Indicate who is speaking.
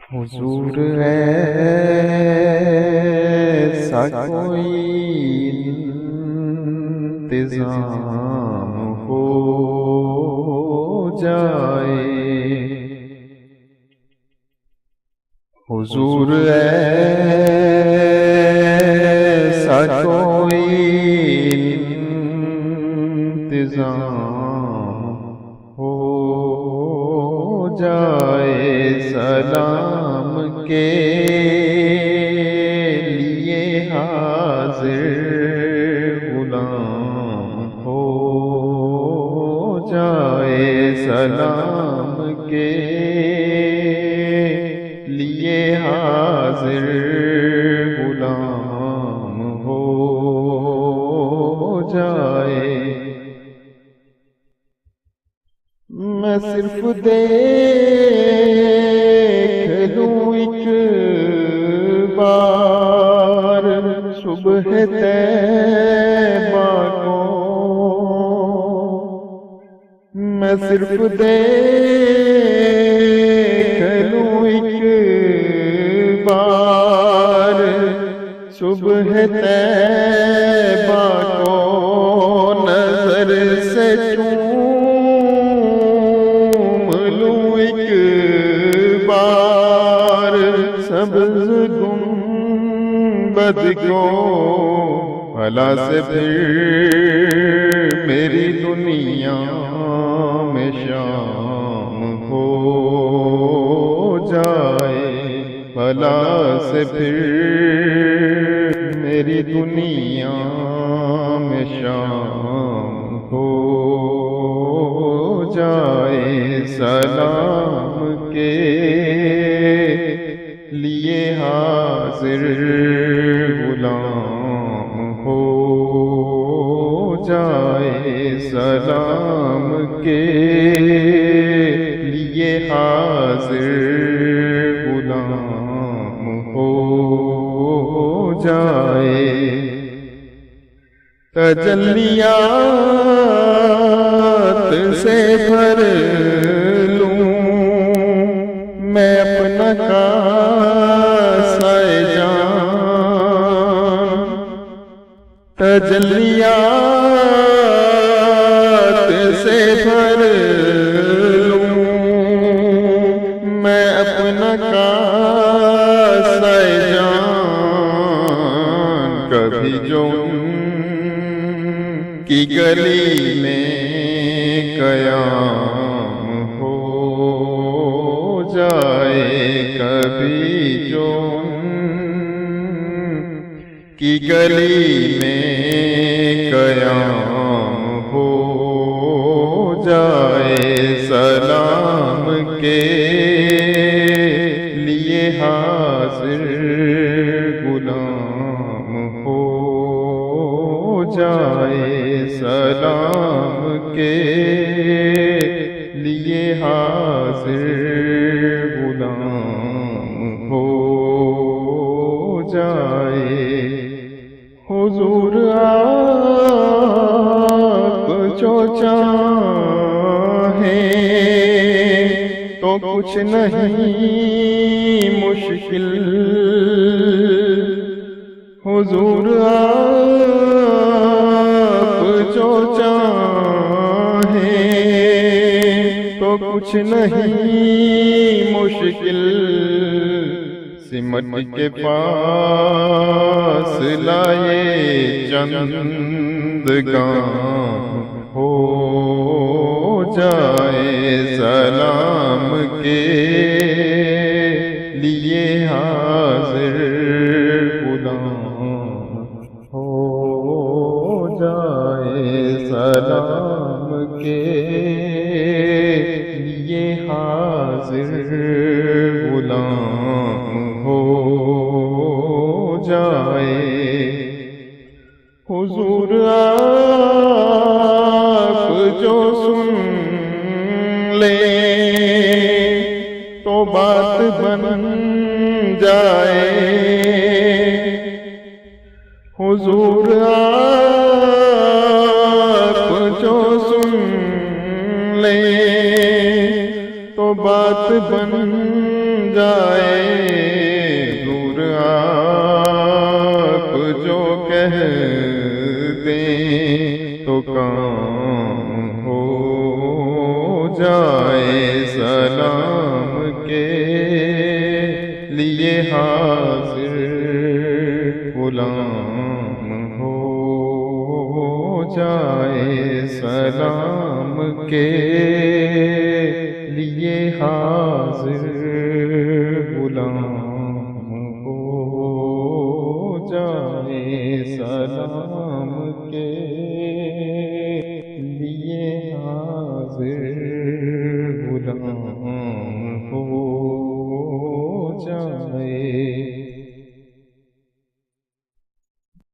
Speaker 1: حضور ایسا کوئی انتظام ہو جائے، حضور ایسا کوئی انتظام ہو جائے، سلام کے لیے حاضر غلام ہو جائے، سلام کے لیے حاضر غلام ہو جائے۔ میں صرف دیکھ لوں ایک بار صبح طیبہ کو، میں صرف دیکھ لوں ایک بار صبح طیبہ کو، نظر سے سبز گنبد کو، بھلا سے پھر میری دنیا میں شام ہو جائے، بھلا سے پھر میری دنیا میں شام ہو جائے، سلام کے لیے حاضر غلام ہو جائے، سلام کے لیے حاضر غلام ہو جائے۔ تجلیات سے بھر لوں میں اپنا کاسہ جان، تجلیات سے بھر لوں میں اپنا کاسہ جان، کبھی جو کی گلی میں قیام ہو جائے، کبھی جو کی گلی میں قیام ہو جائے، سلام کے لیے حاضر غلام ہو جائے، سلام کے لیے حاضر غلام ہو جائے۔ حضور آپ جو چاہیں تو کچھ نہیں مشکل، حضور آپ جو چاہیں تو کچھ نہیں مشکل، سمٹ کے پاس لائے چند گام ہو جائے، سلام کے لیے حاضر غلام ہو جائے، سلام کے لیے حاضر غلام ہو جائے۔ حضور آپ جو سن لیں تو بات بن جائے، حضور آپ جو سن لیں تو بات بن جائے، کام ہو جائے، سلام کے لیے حاضر غلام ہو جائے، سلام کے لیے حاضر